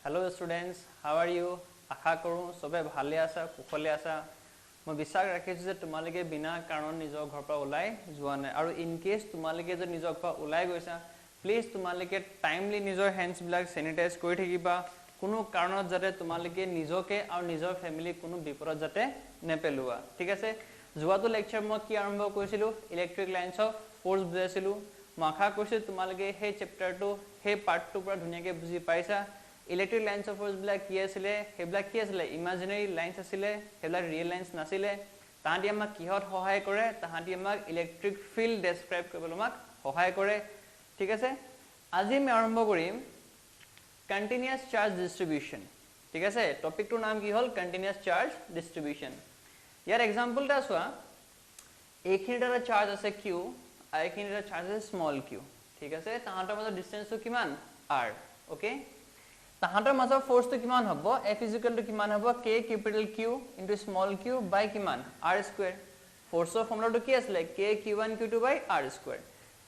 Hello students, how are you? আশা কৰোঁ সবে ভালে আছা, কুশলে আছা। মই বিশ্বাস ৰাখিছোঁ যে তোমালোকে বিনা কাৰণ নিজৰ ঘৰৰ পৰা ওলাই যোৱা নাই আৰু ইন কেস তোমালোকে যে নিজৰ ঘৰৰ পৰা ওলাই গৈছা, প্লিজ তোমালোকে টাইমলি নিজৰ হেণ্ডছ বিলাক স্যানিটাইজ কৰি থাকিবা। কোনো কাৰণত যাতে তোমালোকে নিজকে আৰু নিজৰ ফ্যামিলি কোনো বিপদত যাতে নেপেলোৱা। ঠিক আছে? যোৱাটো লেকচাৰ মই কি আৰম্ভ কৰিছিলো? ইলেক্ট্ৰিক লাইনছ অফ ফোৰ্স বুজাইছিলো। মই আশা কৰিছোঁ তোমালোকে সেই চেপ্টাৰটো সেই পাৰ্টটোৰ পৰা ধুনীয়াকৈ বুজি পাইছা। Electric lines of force black কি আছিলে হেবলা কি আছিলে ইমাজিনাৰি লাইনছ আছিলে হেবলা ৰিয়েল লাইনছ নাছিলে তাহাঁতি আমাক কিহত সহায় কৰে তাহাঁতি আমাক ইলেক্ট্ৰিক ফিল্ড ডেসক্ৰাইব কৰিবলৈ আমাক সহায় কৰে ঠিক আছে আজি আমি আৰম্ভ কৰিম কন্টিনিউয়াস চাৰ্জ ডিস্ট্ৰিবিউশন ঠিক আছে টপিকটোৰ নাম কি হ'ল কন্টিনিউয়াস চাৰ্জ ডিস্ট্ৰিবিউশন ইয়াৰ এক্সাম্পলটা চোৱা এইখিনিত এটা চাৰ্জ আছে q আৰু এইখিনিত এটা চাৰ্জ আছে স্মল q ঠিক আছে তাহাঁতৰ মাজৰ ডিসটেন্সটো কিমান r ওকে তাহাঁতৰ মাজৰ ফোৰ্সটো কিমান হ'ব F = কিমান হ'ব K capital Q into small q by কিমান r² ফোৰ্সৰ ফৰ্মুলাটো কি আছিল K q1 q2 by r²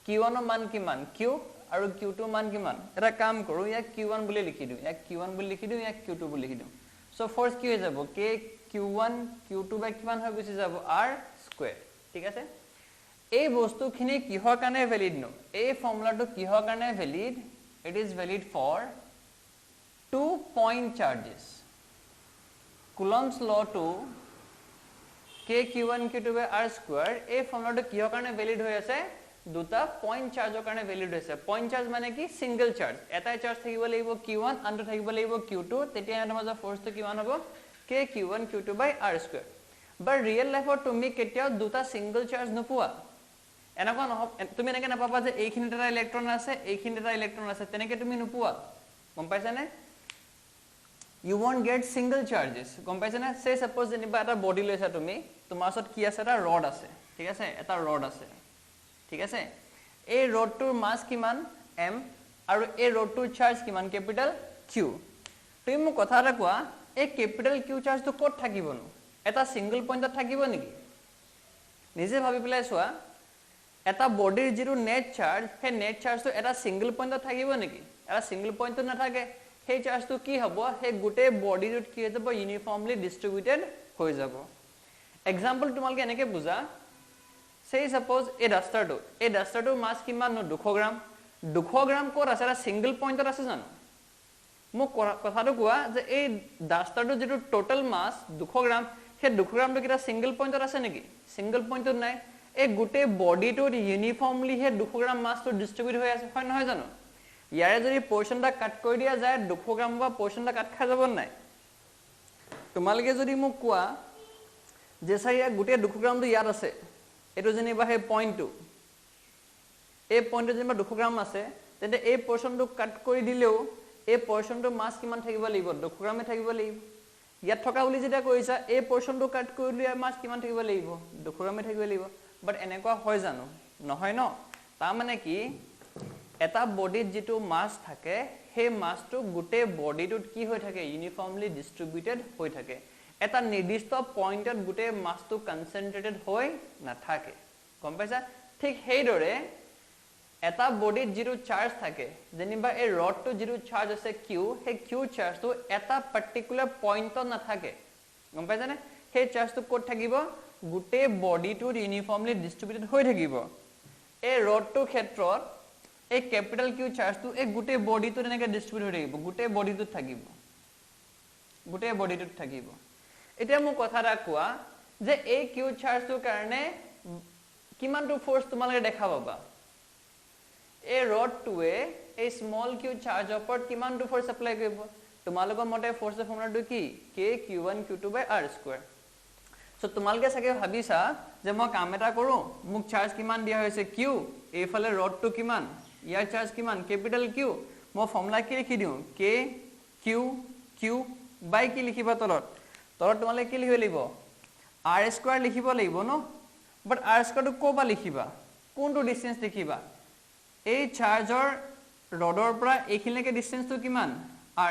q1 ৰ মান কিমান q আৰু q2 মান কিমান এটা কাম কৰো ইয়াক q1 বুলি লিখি দিও ইয়াক q1 বুলি লিখি দিও ইয়াক q2 বুলি লিখি দিও সো ফোৰ্স কি হৈ যাব K q1 q2 by কিমান হৈ গুছি যাব r² ঠিক আছে এই বস্তুখিনি কিহৰ কাৰণে ভ্যালিড নো এই ফৰ্মুলাটো কিহৰ কাৰণে valid it is valid for 2 point charges Coulomb's law to K q1 q2 by r square এই ফৰ্মুলাটো কিহৰ কাৰণে ভ্যালিড হৈ আছে দুটা পইণ্ট চাৰ্জৰ কাৰণে ভ্যালিড হৈছে পইণ্ট চাৰ্জ মানে কি সিঙ্গেল চাৰ্জ এটাই চাৰ্জ থাকিব লাগিব q1 আনটো থাকিব লাগিব q2 তেতিয়া ইয়াৰ মাজৰ ফোৰ্সটো কিমান হ'ব K q1 q2 by r square but real লাইফত তুমি কেতিয়াও দুটা সিঙ্গেল চাৰ্জ নোপোৱা এনেকুৱা নহয় তুমি এনেকৈ নাপাবা যে এইখিনিত এটা ইলেক্ট্ৰন আছে এইখিনিত এটা ইলেক্ট্ৰন আছে তেনেকৈ তুমি নোপোৱা গম পাইছানে You won't get single charges. গম পাইছে না say suppose যেনিবা এটা বডি লৈছা তুমি তোমাৰ ওচৰত কি আছে এটা ৰড আছে ঠিক আছে এটা ৰড আছে ঠিক আছে এই ৰডটোৰ মাস কিমান m আৰু এই ৰডটোৰ চাৰ্জ কিমান ক্যাপিটাল q তুমি মোক কথা এটা কোৱা এই ক্যাপিটাল q চাৰ্জটো ক'ত থাকিবনো এটা সিঙ্গেল পইণ্টত থাকিব নেকি নিজে ভাবি পেলাই চোৱা এটা বডিৰ যিটো নেট চাৰ্জ সেই নেট চাৰ্জটো এটা সিঙ্গেল পইণ্টত থাকিব নেকি এটা সিঙ্গেল পইণ্টত নাথাকে সেই চাৰ্জটো কি হ'ব সেই গুটে বডিটোত কি হৈ যাব ইউনিফৰ্মলি ডিস্ট্ৰিবিউটেড হৈ যাব এক্সাম্পল তোমালকে এনেকে বুজা সেই সাপোজ এই ডাস্টাৰটো মাস কিমান 200 গ্ৰাম 200 গ্ৰাম ক'ত আছে এটা সিঙ্গেল পইণ্টত আছে জানো মোক কথাটো কোৱা যে এই ডাস্টাৰটো যেটো টোটাল মাস 200 গ্ৰাম সেই 200 গ্ৰামটো কিটা সিঙ্গেল পইণ্টত আছে নেকি সিঙ্গেল পইণ্টত নাই এই গুটে বডিটোত ইউনিফৰ্মলি হে 200 গ্ৰাম মাসটো ডিস্ট্ৰিবিউট হৈ আছে হয় নহয় জানো ইয়াৰে যদি পোৰশনটা কাট কৰি দিয়া যায় 200 গ্ৰাম বা পোৰশনটা কাট খাই যাব নাই তোমালকে যদি মোক কোৱা যে সাইয়া গুটে 200 গ্ৰামটো ইয়াত আছে এটো জেনিবা হে পইণ্টটো এই পইণ্টটো জেনিবা 200 গ্ৰাম আছে তেন্তে এই পোৰশনটো কাট কৰি দিলেও এই পোৰশনটো মাস কিমান থাকিব লাগিব 200 গ্ৰামে থাকিব লাগিব ইয়াত থকা বুলি যেটা কৈছা এই পোৰশনটো কাট কৰি দিয়া মাস কিমান থাকিব লাগিব 200 গ্ৰামে থাকিব লাগিব বাট এনেকুৱা হয় জানো নহয় ন তা মানে কি এটা বডিত যেটো মাস থাকে সেই মাসটো গুটে বডিটোত কি হৈ থাকে ইউনিফৰ্মলি ডিস্ট্ৰিবিউটেড হৈ থাকে এটা নিৰ্দিষ্ট পইণ্টত গুটে মাসটো কনসেন্ট্ৰেটেড হৈ নাথাকে গম পাইছা ঠিক হেইদৰে এটা বডিত যেটো চাৰ্জ থাকে যেনিবা এই ৰডটো যেটো চাৰ্জ আছে q সেই q চাৰ্জটো এটা পাৰ্টিকুলাৰ পইণ্টত নাথাকে গম পাইছানে সেই চাৰ্জটো ক'ত থাকিব গুটে বডিটোত ইউনিফৰ্মলি ডিস্ট্ৰিবিউটেড হৈ থাকিব এই ৰডটোৰ ক্ষেত্ৰত এই ক্যাপিটাল q চাৰ্জটো এই গুটে বডিটোত এনেকৈ ডিস্ট্ৰিবিউট হৈ থাকিব গুটে বডিটোত থাকিব এতিয়া মোক কথা এটা কোৱা যে এই q চাৰ্জটোৰ কাৰণে কিমানটো ফোৰ্স তোমালকে দেখা পাবা এই ৰডটোৱে এই স্মল q চাৰ্জৰ ওপৰত কিমানটো ফোৰ্স এপ্লাই কৰিব তোমালকৰ মতে ফোৰ্সৰ ফৰ্মুলাটো কি K q1 q2 by r² so তোমালকে সাকে ভাবিছা যে মই কাম এটা কৰো মোক চাৰ্জ কিমান দিয়া হৈছে q এইফালে ৰডটো কিমান ইয়াৰ চাৰ্জ কিমান ক্যাপিটাল q মই ফৰ্মুলা কি লিখি দিও K q q বাই কি লিখিবা তলত তোমালে কি লিখিব লাগিব r² লিখিব লাগিব ন বাট r² টো কোবা লিখিবা কোনটো ডিসটেন্স লিখিবা এই চাৰ্জৰ ৰডৰ পৰা এইখিনিলৈকে ডিসটেন্সটো কিমান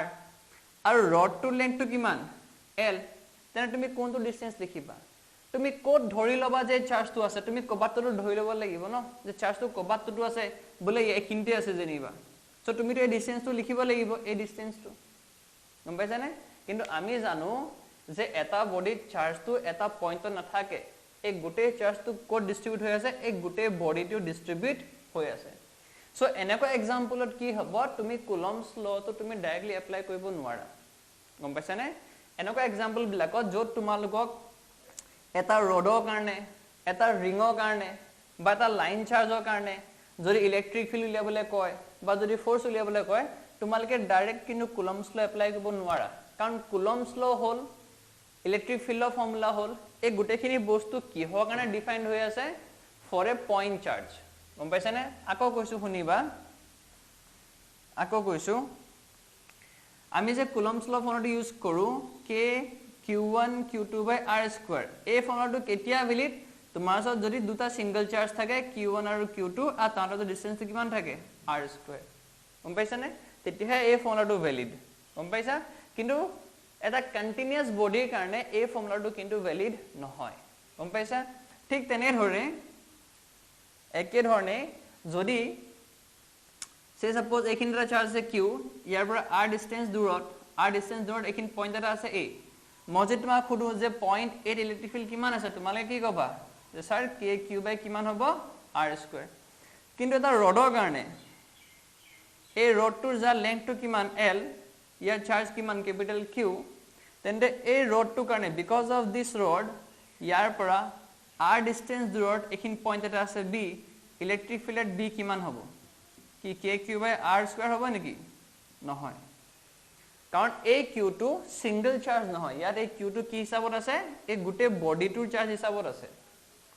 r আৰু ৰডটোৰ লেন্থটো কিমান l তেনে তুমি কোনটো ডিসটেন্স লিখিবা তুমি কোড ধৰি লবা যে চাৰ্জটো আছে তুমি কবাতটো ধৰি লব লাগিব ন যে চাৰ্জটো কবাতটো আছে বলে এইখিনতে আছে জেনিবা সো তুমি তো এই ডিসটেন্সটো লিখিব লাগিব এই ডিসটেন্সটো গম পাইছানে কিন্তু আমি জানো যে এটা বডিত চাৰ্জটো এটা পইণ্টত নাথাকে এই গোটেই চাৰ্জটো ক'ত ডিস্ট্ৰিবিউট হৈ আছে এই গোটেই বডিটো ডিস্ট্ৰিবিউট হৈ আছে সো এনেকুৱা এক্সাম্পলত কি হ'ব তুমি কুলম্বছ লটো তুমি ডাইৰেক্টলি এপ্লাই কৰিব নোৱাৰা গম পাইছানে এনেকুৱা এক্সাম্পল বিলাকত য'ত তোমালোকক এটা ৰডৰ কাৰণে এটা ৰিঙৰ কাৰণে বা এটা লাইন চাৰ্জৰ কাৰণে যদি ইলেক্ট্ৰিক ফিল্ড উলিয়াবলৈ কয় বা যদি ফোৰ্স উলিয়াবলৈ কয় তোমালোকে ডাইৰেক্ট কিন্তু কুলম্বছ ল এপ্লাই কৰিব নোৱাৰা কাৰণ কুলম্বছ ল হ'ল ইলেক্ট্ৰিক ফিল্ডৰ ফৰ্মুলা হ'ল এই গোটেইখিনি বস্তু কিহৰ কাৰণে ডিফাইন্ড হৈ আছে ফৰ এ পইণ্ট চাৰ্জ গম পাইছানে আকৌ কৈছো শুনিবা আকৌ কৈছো আমি যে কুলম্বছ ল ফৰ্মুলাটো ইউজ কৰো k q1 q2/r² এই ফৰ্মুলাটো কেতিয়া ভ্যালিড তোমাৰ ওচৰত যদি দুটা সিঙ্গেল চাৰ্জ থাকে q1 আৰু q2 আৰু তাৰ মাজৰ ডিসটেন্সটো কিমান থাকে r² গম পাইছানে তেতিয়া এই ফৰ্মুলাটো ভ্যালিড গম পাইছা কিন্তু এটা কন্টিনিউয়াস বডিৰ কাৰণে এই ফৰ্মুলাটো কিন্তু ভ্যালিড নহয় গম পাইছা ঠিক তেনে ধৰে একে ধৰণে যদি সে সাপোজ এইখিনিটা চাৰ্জ আছে q ইয়াৰ পৰা r ডিসটেন্স দূৰত এইখিন পইণ্ট এটা আছে a মই যে তোমাক খুদু যে পইণ্ট a ইলেক্ট্ৰিক ফিল্ড কিমান আছে তোমালে কি কবা যে স্যাৰ k q বাই কিমান হ'ব r² কিন্তু এটা ৰডৰ কাৰণে এই ৰডটোৰ যা লেংথটো কিমান l ইয়াৰ চাৰ্জ কিমান ক্যাপিটাল q তেন্তে এই ৰডটোৰ কাৰণে বিকজ অফ দিস ৰড ইয়াৰ পৰা r ডিসটেন্স দূৰত এইখিন পইণ্ট এটা আছে b ইলেক্ট্ৰিক ফিল্ড b কিমান হ'ব কি k q বাই r² হ'ব নেকি নহয় কাৰণ এই q2 সিঙ্গেল চাৰ্জ নহয় ইয়াত এই q2 কি হিচাপত আছে এই গোটেই বডিটোৰ চাৰ্জ হিচাপত আছে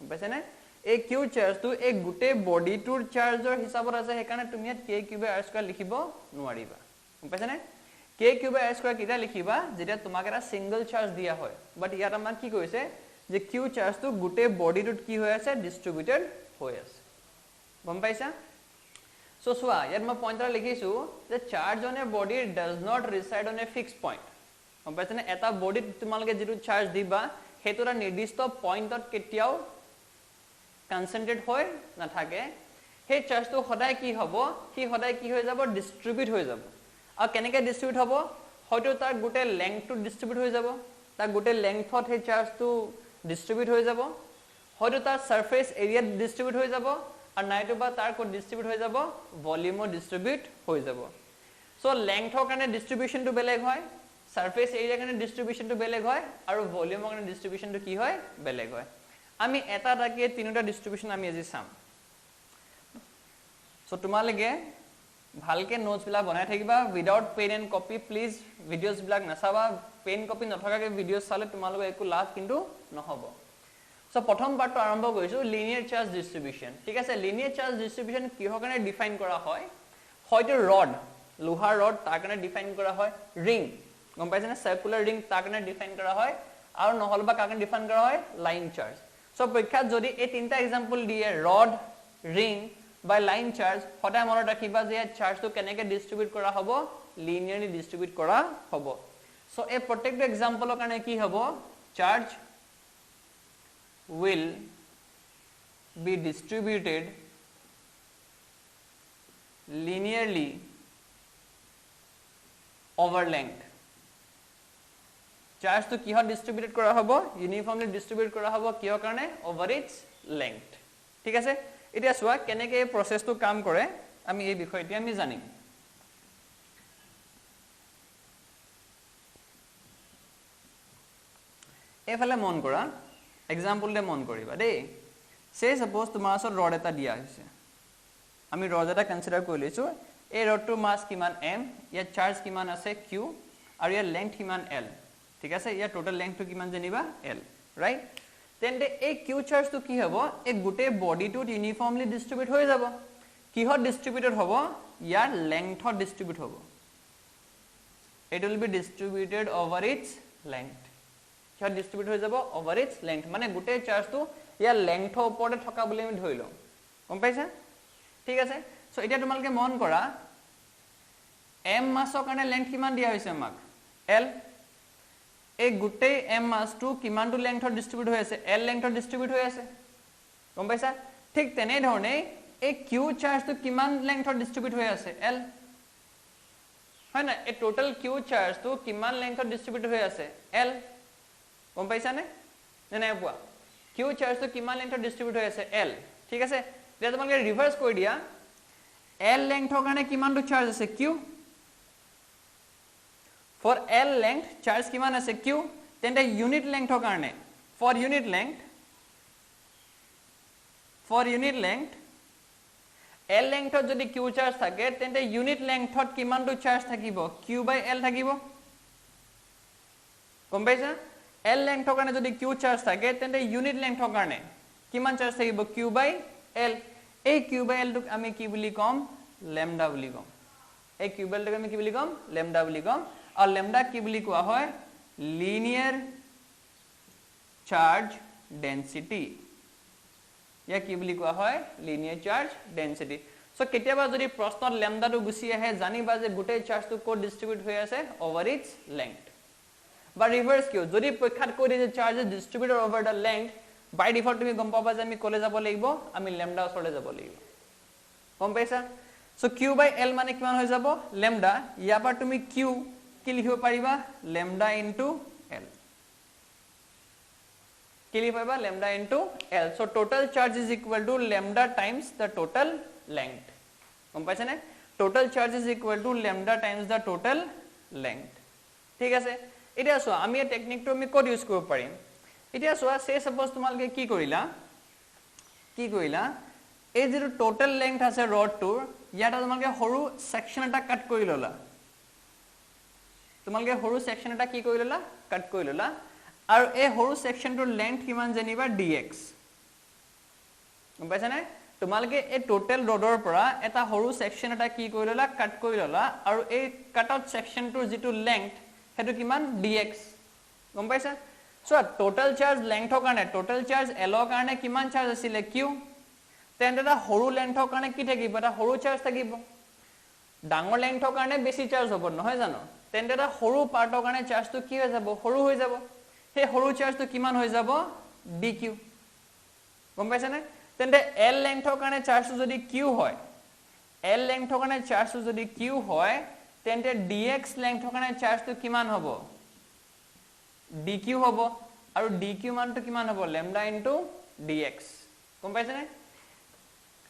গম পাইছানে এই q চাৰ্জটো এই গোটেই বডিটোৰ চাৰ্জৰ হিচাপত আছে সেইকাৰণে তুমি ইয়াত k q বাই r² লিখিব নোৱাৰিবা গম পাইছানে k q বাই r² কিটা লিখিবা যেতিয়া তোমাক এটা সিঙ্গেল চাৰ্জ দিয়া হয় বাট ইয়াত আমাৰ কি কৈছে যে q চাৰ্জটো গোটেই বডিটোত কি হৈ আছে ডিস্ট্ৰিবিউটেড হৈ আছে গম পাইছা So swa yet ma pointer likhisu the charge on a body does not reside on a fixed point gom paisane eta body tumaloke jitu charge diba hetura nirdishto point ot ketiao concentrate hoy na thake he charge to hodai ki hobo ki hodai ki hoy jabo distribute hoy jabo ar keneke distribute hobo hoyto tar gote length to distribute hoy jabo tar gote length ot he charge to distribute hoy jabo hoyto tar surface area distribute hoy jabo আর নাইটো বা তার code distribute হৈ যাব ভলিউমো distribute হৈ যাব so লেংথৰ কাৰণে ডিস্ট্ৰিবিউশনটো বেলেগ হয় সাৰফেস এৰিয়া কাৰণে ডিস্ট্ৰিবিউশনটো বেলেগ হয় আৰু ভলিউমৰ কাৰণে ডিস্ট্ৰিবিউশনটো কি হয় বেলেগ হয় আমি এটা টাকে তিনটা ডিস্ট্ৰিবিউশন আমি আজি চাম সো তোমালকে ভালকে নোটস বিলা বনাই থাকিবা without pen and copy please videos বিলাক নাচাবা পেন কপি নথকাকে ভিডিওস চালে তোমালক একো লাভ কিন্তু নহব So প্ৰথম পাৰ্টটো আৰম্ভ কৰিছো লিনিয়াৰ চাৰ্জ ডিস্ট্ৰিবিউশন ঠিক আছে লিনিয়াৰ চাৰ্জ ডিস্ট্ৰিবিউশন কিহৰ কাৰণে ডিফাইন কৰা হয় হয়তো ৰড লোহাৰ ৰড তাৰ কাৰণে ডিফাইন কৰা হয় ৰিং গম পাইছে না সাৰ্কুলাৰ ৰিং তাৰ কাৰণে ডিফাইন কৰা হয় আৰু নহলবা কাৰ কাৰণে ডিফাইন কৰা হয় লাইন চাৰ্জ সো পৰীক্ষাত যদি এই তিনটা এক্সাম্পল দিয়ে ৰড ৰিং বা লাইন চাৰ্জ সদায় মনত ৰাখিবা যে চাৰ্জটো কেনেকৈ ডিস্ট্ৰিবিউট কৰা হ'ব লিনিয়াৰলি ডিস্ট্ৰিবিউট কৰা হ'ব সো এই প্ৰত্যেকটো এক্সাম্পলৰ কাৰণে কি হ'ব charge will be distributed linearly over length charge to কিহত ডিস্ট্ৰিবিউটেড কৰা হ'ব ইউনিফৰ্মলি ডিস্ট্ৰিবিউট কৰা হ'ব কিহৰ কাৰণে over its length ঠিক আছে এতিয়া সোৱা কেনেকৈ এই প্ৰসেসটো কাম কৰে আমি এই বিষয়টি আমি জানিম এফালে মন কৰা एग्जांपल दे मन करिबा दे से सपोज तुमार ओसर रड एटा दिया होइसे आमी रड एटा कन्सिडर কৰি লৈছো এই ৰডটোৰ মাস কিমান m ইয়াৰ চাৰ্জ কিমান আছে q আৰু ইয়াৰ লেংথ কিমান l ঠিক আছে ইয়াৰ টোটাল লেংথটো কিমান জানিবা l ৰাইট তেন্তে এই q চাৰ্জটো কি হ'ব এই গোটে বডিটোত ইউনিফৰ্মলি ডিস্ট্ৰিবিউট হৈ যাব কিহত ডিস্ট্ৰিবিউটেড হ'ব ইয়াৰ লেংথত ডিস্ট্রিবিউট হ'ব it will be distributed over its length কিহত ডিস্ট্রিবিউট হৈ যাব over its length মানে গোটে চাৰ্জটো ইয়াৰ লেংথৰ ওপৰতে থকা বুলি আমি ধৰিলো গম পাইছা ঠিক আছে সো এটা তোমালকে মন কৰা m মাসৰ কাৰণে লেংথ কিমান দিয়া হৈছে আমাক l এই গোটে m মাসটো কিমানটো লেংথত ডিস্ট্রিবিউট হৈ আছে l লেংথত ডিস্ট্রিবিউট হৈ আছে গম পাইছা ঠিক তেনে ধৰণে এই q চাৰ্জটো কিমান লেংথত ডিস্ট্ৰিবিউট হৈ আছে l হয় না এই টোটাল কিউ চাৰ্জটো কিমান লেংথত ডিস্ট্ৰিবিউট হৈ আছে L গম পাইছা নে নাই পোৱা কিউ চাৰ্জটো কিমান লেংথত ডিস্ট্ৰিবিউট হৈ আছে L ঠিক আছে এতিয়া তোমালোকে ৰিভাৰ্স কৰি দিয়া L লেংথৰ কাৰণে কিমানটো চাৰ্জ আছে Q for L length charge কিমান আছে Q তেন্তে ইউনিট লেংথৰ কাৰণে for unit length L lengthত যদি Q charge থাকে তেন্তে ইউনিট লেংথত কিমানটো চাৰ্জ থাকিব Q/L থাকিব গম পাইছা L lengthৰ কাৰণে যদি Q charge থাকে তেন্তে ইউনিট লেংথৰ কাৰণে কিমান চাৰ্জ থাকিব Q/L এই Q/L টোক আমি কি বুলি কম ল্যামডা বুলি কম এই Q/L টোক আমি কি বুলি কম ল্যামডা বুলি কম और लैम्डा की বুলি কোৱা হয় লিনিয়াৰ চাৰ্জ ডেন্সিটি या কি বুলি কোৱা হয় লিনিয়াৰ চাৰ্জ ডেন্সিটি সো কেতিয়াবা যদি প্ৰশ্নত ল্যামডাটো গুছি আহে জানিবা যে গোটেই চাৰ্জটো কোড ডিস্ট্ৰিবিউট হৈ আছে ওভাৰ ইটস লেংথ বা ৰিভাৰ্স কিউ যদি পৰীক্ষাত কৈ দিয়ে যে charge is distributed over the length by default তুমি গম পাবা যে আমি কলে যাব লাগিব আমি ল্যামডা ওচৰলে যাব লাগিব গম পাইছা সো Q/L মানে কিমান হৈ যাব ল্যামডা ইয়াৰ পৰা তুমি Q কি লিখিব পাৰিবা lambda into L কি লিখিব পাৰিবা lambda into L so total charge is equal to lambda times the total length গম পাইছা নে total charge is equal to lambda times the total length ঠিক আছে এতিয়া চোৱা আমি এই টেকনিকটো আমি কোড ইউজ কৰিব পাৰিম এতিয়া চোৱা সে সাপোজ তোমালকে কি কৰিলা এই যে total length আছে ৰড টোৰ ইয়াটা তোমালকে সৰু সেকশন এটা কাট কৰি ললা তোমালকে সৰু সেকশন এটা কি কৰি ললা কাট কৰি ললা আৰু এই সৰু সেকশনটোৰ লেংথ কিমান জানিবা dx গম পাইছা নে তোমালকে এই টোটাল ৰডৰ পৰা এটা সৰু সেকশন এটা কি কৰি ললা কাট কৰি ললা আৰু এই কাট আউট সেকশনটোৰ যেটো লেংথ হেতু কিমান dx গম পাইছা সো টোটাল চাৰ্জ লেংথৰ কাৰণে টোটাল চাৰ্জ L ৰ কাৰণে কিমান চাৰ্জ আছিল q তেন্তে এটা সৰু লেংথৰ কাৰণে কি থাকিব এটা সৰু চাৰ্জ থাকিব ডাঙৰ লেংথৰ কাৰণে বেছি চাৰ্জ হ'ব নহয় জানো তেন্তে এটা সৰু পাৰ্টৰ কাৰণে চাৰ্জটো কি হৈ যাব সৰু হৈ যাব সেই সৰু চাৰ্জটো কিমান হৈ যাব dq গম পাইছা নে তেন্তে L লেংথৰ কাৰণে চাৰ্জটো যদি q হয় L লেংথৰ কাৰণে চাৰ্জটো যদি q হয় তেন্তে dx লেংথৰ কাৰণে চাৰ্জটো কিমান হ'ব dq হ'ব আৰু dq মানটো কিমান হ'ব lambda into dx গম পাইছা নে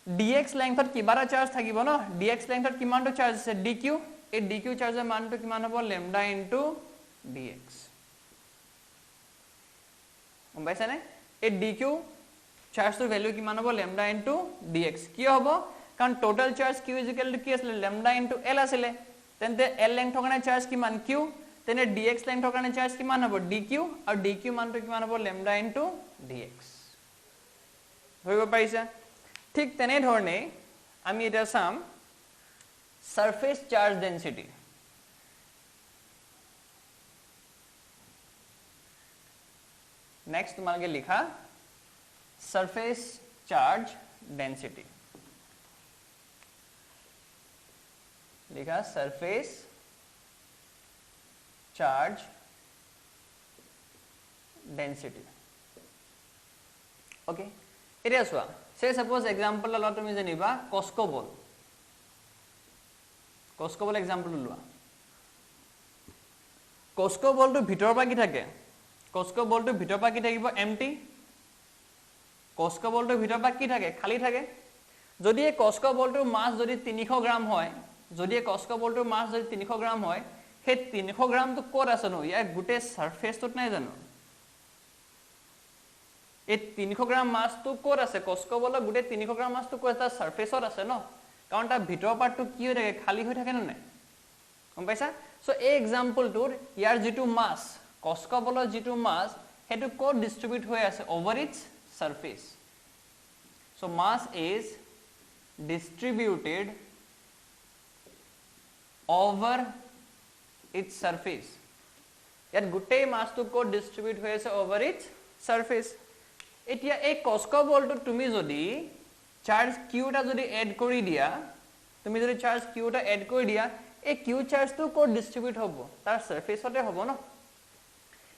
dx লেংথত কিবাটা চাৰ্জ থাকিব ন dx লেংথত কিমানটো চাৰ্জ আছে dq এই dq চাৰ্জৰ মানটো কিমান হ'ব lambda into dx গম পাইছা নে এই dq চাৰ্জৰ ভ্যালু কিমান হ'ব lambda into dx কি হ'ব কাৰণ টোটাল চাৰ্জ q কি আছিল lambda into l আছিল তেন্তে l লেংথৰ কাৰণে চাৰ্জ কিমান q তেনে dx লেংথৰ কাৰণে চাৰ্জ কিমান হ'ব dq আৰু dq মানটো কিমান হ'ব lambda into dx হৈ পাৰিছা ঠিক তেনে ধৰণে আমি এটা চাম surface charge density next তোমালকে লিখা surface charge density লিখা surface charge density okay এটা চোৱা say suppose example লা তুমি জানিবা Cosco ball example লোৱা Cosco ball টো ভিতৰ পৰা কি থাকে Cosco ball টো ভিতৰ পৰা কি থাকিব empty Cosco ball টো ভিতৰ পৰা কি থাকে খালি থাকে যদি এই Cosco ball টোৰ মাছ যদি 300 গ্ৰাম হয় যদি এই Cosco ball টোৰ মাছ যদি 300 গ্ৰাম হয় সেই 300 গ্ৰাম টো ক'ত আছে নো ইয়াৰ গুটে সাৰফেসটোত নাই জানো এই 300 গ্ৰাম মাছটো ক'ত আছে Cosco ball গুটে 300 গ্ৰাম মাছটো ক'ত আছে সাৰফেসত আছে ন কাৰণ তাৰ ভিতৰ পাৰ্টটো কি হৈ থাকে খালি হৈ থাকে নে গম পাইছা সো এই एग्जांपल টোৰ ইয়াৰ যেটো মাছ Cosco ballৰ যেটো মাছ হেতু ক'ত ডিস্ট্ৰিবিউট হৈ আছে over its surface so mass is distributed over its surface ইয়াত গুটেই মাছটো ক'ত ডিস্ট্ৰিবিউট হৈ আছে ওভাৰ ইটস সাৰফেস এতিয়া এই Cosco ballটো তুমি যদি চাৰ্জ q টা যদি এড কৰি দিয়া তুমি যদি চাৰ্জ q টা এড কৰি দিয়া এই q চাৰ্জটো ক'ত ডিস্ট্ৰিবিউট হ'ব তাৰ সাৰফেসতে হ'ব ন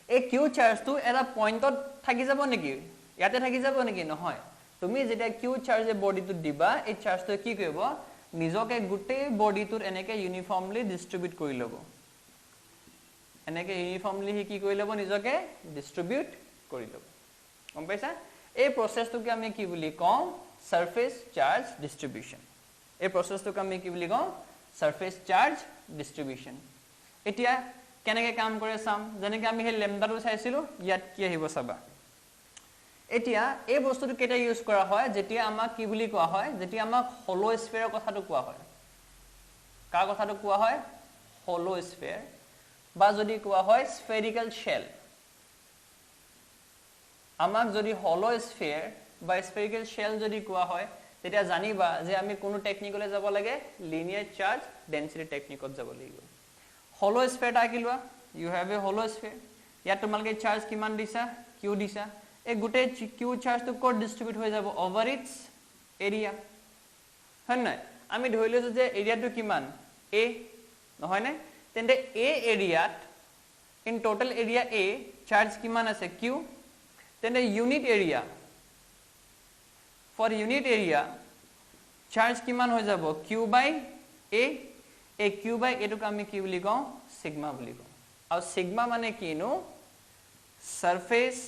এই q চাৰ্জটো এটা পইণ্টত থাকি যাব নেকি ইয়াতে থাকি যাব নেকি নহয় তুমি যেতিয়া q চাৰ্জ বডিটো দিবা এই চাৰ্জটো কি কৰিব নিজকে গোটেই বডিটোত এনেকে ইউনিফৰ্মলি ডিস্ট্ৰিবিউট কৰি ল'ব এনেকে ইউনিফৰ্মলি হি কি কৰি ল'ব নিজকে ডিস্ট্ৰিবিউট কৰি ল'ব গম পাইছা এই প্ৰসেছটোকে আমি কি বুলি কওঁ সাৰফেস চাৰ্জ ডিস্ট্ৰিবিউশন এই প্ৰসেছটোকে আমি কি বুলি কওঁ সাৰফেস চাৰ্জ ডিস্ট্ৰিবিউশন এতিয়া কেনেকে কাম কৰে চাম যেনেকে আমি হে লেমডাটো চাইছিলো ইয়াত কি আহিব চাবা এতিয়া এই বস্তুটো কেটা ইউজ কৰা হয় যেতিয়া আমাক কি বুলি কোৱা হয় যেতিয়া আমাক হলো স্ফিয়াৰৰ কথাটো কোৱা হয় কাৰ কথাটো কোৱা হয় হলো স্ফিয়াৰ বা যদি কোৱা হয় স্ফেৰিকেল শেল আমাক যদি হলো স্ফিয়াৰ বা স্ফেৰিকেল শেল যদি কোৱা হয় তেতিয়া জানিবা যে আমি কোন টেকনিকলে যাব লাগে লিনিয়াৰ চাৰ্জ ডেন্সিটি টেকনিকত যাব লাগিব হলো স্ফিয়াৰ আকিলৱা ইউ হ্যাভ এ হলো স্ফিয়াৰ ইয়াত তোমালকে চাৰ্জ কিমান দিছা কিউ দিছা এই গুটে কিউ চাৰ্জ তো কোড ডিস্ট্ৰিবিউট হৈ যাব ওভাৰ ইটস এৰিয়া হয় না আমি ধৰিলৈছো যে এৰিয়াটো কিমান a নহয় নে তেন্তে a এৰিয়াত in total area a charge কিমান আছে q তেন্তে unit area for unit area charge কিমান হৈ যাব q by a a q by a টোক আমি কি বুলি কওঁ সিগমা বুলি কওঁ আৰু সিগমা মানে কিনো সাৰফেস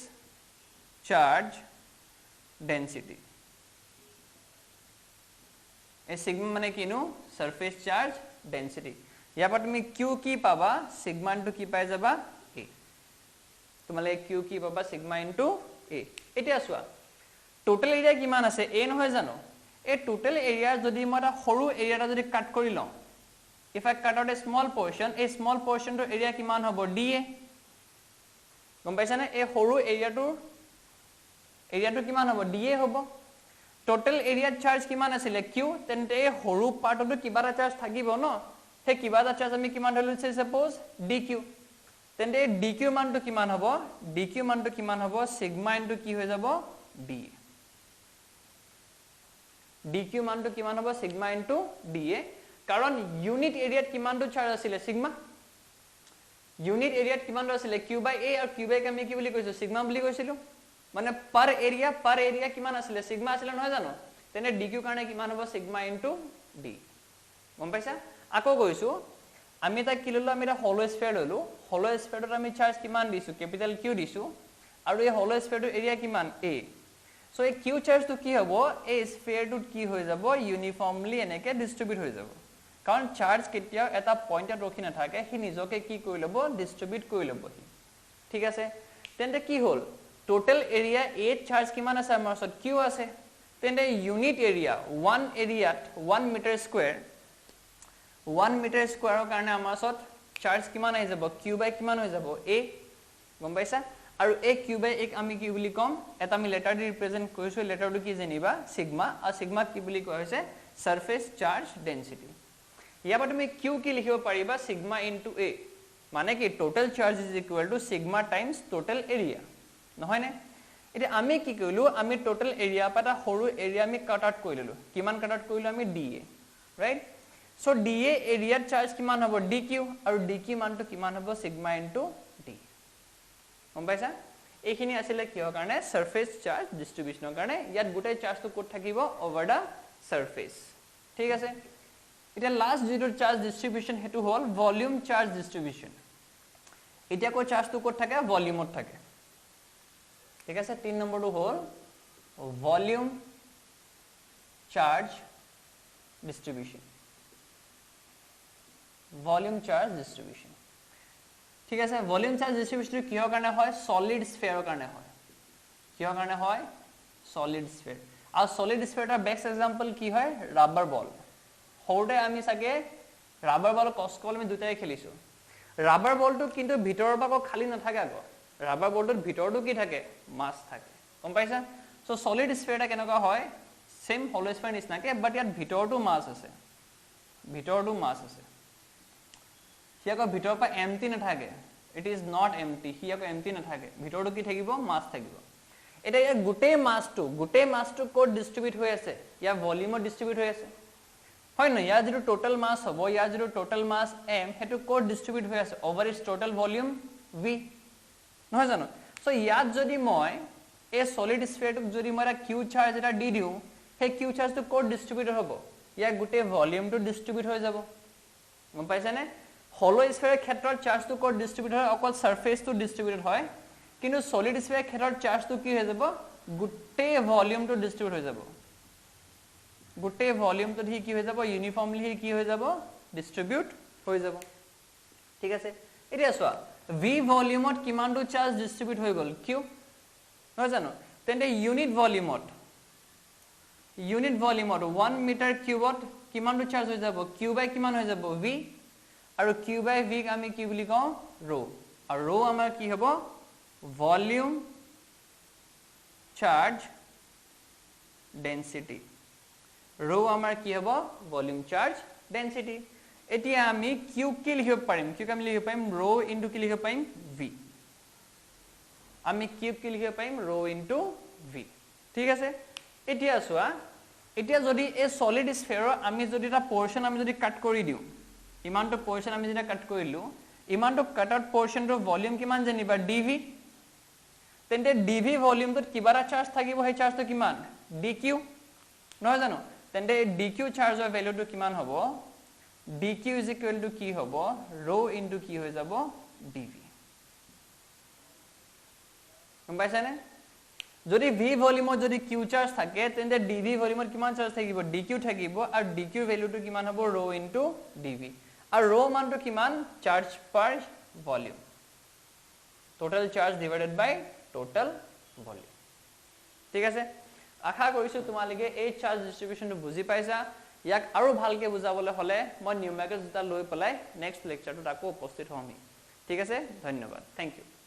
চাৰ্জ ডেন্সিটি ए सिग्मा माने किनु सरफेस चार्ज डेंसिटी या पर তুমি q কি পাবা সিগমা ইনটু কি পাই যাবা a তোমালে q কি পাবা সিগমা ইনটু a এতিয়া সোয়া টোটাল এরিয়া কিমান আছে a নহয় জানো এই টোটাল এরিয়া যদি মৰা সৰু এৰিয়াটা যদি কাট কৰি লওঁ if I cut out a small portion এই স্মল পোরশনটো এরিয়া কিমান হ'ব da গম পাইছা নে এই সৰু এরিয়াটো কিমান হ'ব da হ'ব total area charge কিমান আছিল q তেন্তে হৰু পাৰ্টটো কিবাটা চাৰ্জ থাকিব ন হে কিবাটা চাৰ্জ আমি কিমান ধৰিছে সাপোজ dq তেন্তে dq মানটো কিমান হ'ব dq মানটো কিমান হ'ব সিগমা ইনটু কি হৈ যাব da dq মানটো কিমান হ'ব সিগমা ইনটু da কাৰণ ইউনিট এৰিয়াত কিমানটো চাৰ্জ আছিল সিগমা ইউনিট এৰিয়াত কিমানটো আছিল q বাই a আৰু q বাই আমি কি বুলি কৈছো সিগমা বুলি কৈছিলো মানে per area কিমান আছিল সিগমা আছিল নহয় জানো তেনে dq কাৰণে কিমান হ'ব সিগমা ইনটু d গম পাইছা আকৌ কৈছো আমি তা কি ললো আমি এটা হলো স্ফিয়াৰ ললো হলো স্ফিয়াৰত আমি চাৰ্জ কিমান দিছো ক্যাপিটাল q দিছো আৰু এই হলো স্ফিয়াৰটো এৰিয়া কিমান a সো এই q চাৰ্জটো কি হ'ব এই স্ফিয়াৰটোত কি হৈ যাব ইউনিফৰ্মলি এনেকে ডিস্ট্ৰিবিউট হৈ যাব কাৰণ চাৰ্জ কেতিয়া এটা পইণ্টত ৰখি নাথাকে হি নিজকে কি কৰি ল'ব ডিস্ট্ৰিবিউট কৰি ল'ব ঠিক আছে তেন্তে কি হ'ল total area 8 charge কিমান আছে আমাৰ ওচৰত q আছে তেন্তে ইউনিট এৰিয়া 1 এৰিয়াত 1 মিটাৰ স্কয়াৰ 1 মিটাৰ স্কয়াৰৰ কাৰণে আমাৰ ওচৰত চাৰ্জ কিমান আহি যাব q বাই কিমান হৈ যাব a গম পাইছা আৰু a q বাই এক আমি কি বুলি কম এটা আমি লেটাৰ দি ৰিপ্ৰেজেন্ট কৰিছো লেটাৰটো কি জানিবা সিগমা আৰু সিগমা কি বুলি কোৱা হৈছে সাৰফেস চাৰ্জ ডেন্সিটি ইয়াৰ পৰা তুমি q কি লিখিব পাৰিবা সিগমা ইনটু a মানে কি total charge is equal to sigma times total area নহয় নে এটা আমি কি কইলো আমি টোটাল এৰিয়া পাটা সৰু এৰিয়া আমি কাট আউট কৰিলো কিমান কাট আউট কৰিলো আমি da right so da area charge কিমান হ'ব dq আৰু dq মানটো কিমান হ'ব সিগমা ইনটু d গম পাইছা এইখিনি আছিল কিহৰ কাৰণে সাৰফেস চাৰ্জ ডিস্ট্ৰিবিউশনৰ কাৰণে ইয়াত গুটেই চাৰ্জটো ক'ত থাকিব ওভাৰ দা সাৰফেস ঠিক আছে এটা লাষ্ট যেটো চাৰ্জ ডিস্ট্ৰিবিউশন হেতু হল ভলিউম চাৰ্জ ডিস্ট্ৰিবিউশন এটা কো চাৰ্জটো ক'ত থাকে ভলিউমত থাকে ঠিক আছে 3 নম্বৰটো হল ভলিউম চাৰ্জ ডিস্ট্ৰিবিউশন ভলিউম চাৰ্জ ডিস্ট্ৰিবিউশন ঠিক আছে ভলিউম চাৰ্জ ডিস্ট্ৰিবিউশন কিহৰ কাৰণে হয় সলিড স্ফিয়াৰৰ কাৰণে হয় কিহৰ কাৰণে হয় সলিড স্ফিয়াৰ আৰু সলিড স্ফিয়াৰৰ বেস্ট এক্সাম্পল কি হয় ৰাবাৰ বল হৌডে আমি সাগে ৰাবাৰ বল কস্কল আমি দুটাই খেলিছো ৰাবাৰ বলটো কিন্তু ভিতৰৰ ভাগ খালি নাথাকে আগো ৰাবাৰ বলটোৰ ভিতৰটো কি থাকে মাছ থাকে গম পাইছা সো সলিড স্ফিয়াৰটা কেনেকুৱা হয় সেম হলো স্ফিয়াৰ নিচিনাকে বাট ইয়াত ভিতৰটো মাছ আছে হিয়াক ভিতৰ পৰা এমটি নাথাকে ইট ইজ নট এমটি হিয়াক এমটি নাথাকে ভিতৰটো কি থাকিব মাছ থাকিব এটা ইয়াৰ গুটেই মাছটো কোড ডিস্ট্ৰিবিউট হৈ আছে ইয়া ভলিউমত ডিস্ট্ৰিবিউট হৈ আছে হয় না ইয়াৰ যেটো টোটাল মাছ হ'ব ইয়াৰ যেটো টোটাল মাছ m হেতু কোড ডিস্ট্ৰিবিউট হৈ আছে over it's total volume v নহয় জানো সো ইয়াত যদি মই এই সলিড স্ফিয়াৰটোক যদি মই q চাৰ্জ এটা দি দিও হে q চাৰ্জটো কোড ডিস্ট্ৰিবিউট হ'ব ইয়াক গোটে ভলিউমটো ডিস্ট্ৰিবিউট হৈ যাব গম পাইছে নে হলো স্ফিয়াৰৰ ক্ষেত্ৰত চাৰ্জটো ক'ত ডিস্ট্ৰিবিউট হয় অকল সাৰফেসটো ডিস্ট্ৰিবিউট হয় কিন্তু সলিড স্ফিয়াৰৰ ক্ষেত্ৰত চাৰ্জটো কি হৈ যাব গোটে ভলিউমটো ডিস্ট্ৰিবিউট হৈ যাব গোটে ভলিউমটো কি হৈ যাব ইউনিফৰ্মলি কি হৈ যাব ডিস্ট্ৰিবিউট হৈ যাব ঠিক আছে এতিয়া চোৱা v ভলিউমত কিমানটো চাৰ্জ ডিস্ট্ৰিবিউট হৈ গল q নহয় জানো তেন্তে ইউনিট ভলিউমত 1 মিটাৰ কিউবত কিমানটো চাৰ্জ হৈ যাব q বাই কিমান হৈ যাব v আৰু q বাই v ক আমি কি বুলি কওঁ rho আৰু rho আমাৰ কি হ'ব ভলিউম চাৰ্জ ডেন্সিটি rho আমাৰ কি হ'ব ভলিউম চাৰ্জ ডেন্সিটি এতিয়া আমি q কি লিখিব পাৰিম q আমি লিখিব পাৰিম rho ইনটু কি লিখিব পাৰিম v আমি q কি লিখিব পাৰিম rho ইনটু v ঠিক আছে এতিয়া চোৱা এতিয়া যদি এই সলিড স্ফিয়াৰৰ আমি যদি এটা পোৰশন আমি যদি কাট কৰি দিও ইমানটো পোৰশন আমি যদি কাট কৰিলো ইমানটো কাট আউট পোৰশনৰ ভলিউম কিমান জানিবা dv তেন্তে dv ভলিউমটোত কিবা এটা চাৰ্জ থাকিব সেই চাৰ্জটো কিমান dq নহয় জানো তেন্তে dq চাৰ্জৰ ভ্যালুটো কিমান হ'ব dq কি হ'ব rho ইনটু কি হৈ যাব dv গম পাইছানে যদি v ভলিউমত যদি q চাৰ্জ থাকে তেন্তে dv ভলিউমত কিমান চাৰ্জ থাকিব dq থাকিব আৰু dq ভ্যালুটো কিমান হ'ব rho ইনটু dv আৰু rho মানটো কিমান চাৰ্জ পাৰ ভলিউম টোটাল চাৰ্জ ডিভাইডেড বাই টোটাল ভলিউম ঠিক আছে আশা কৰিছো তোমালোকে এই চাৰ্জ ডিস্ট্ৰিবিউচনটো বুজি পাইছা ইয়াক আৰু ভালকে বুজাবলৈ হলে মই নিউমেৰিকেল দুটা লৈ পেলাই নেক্সট লেকচাৰটোত আকৌ উপস্থিত হ'ম ঠিক আছে ধন্যবাদ থ্যাংক ইউ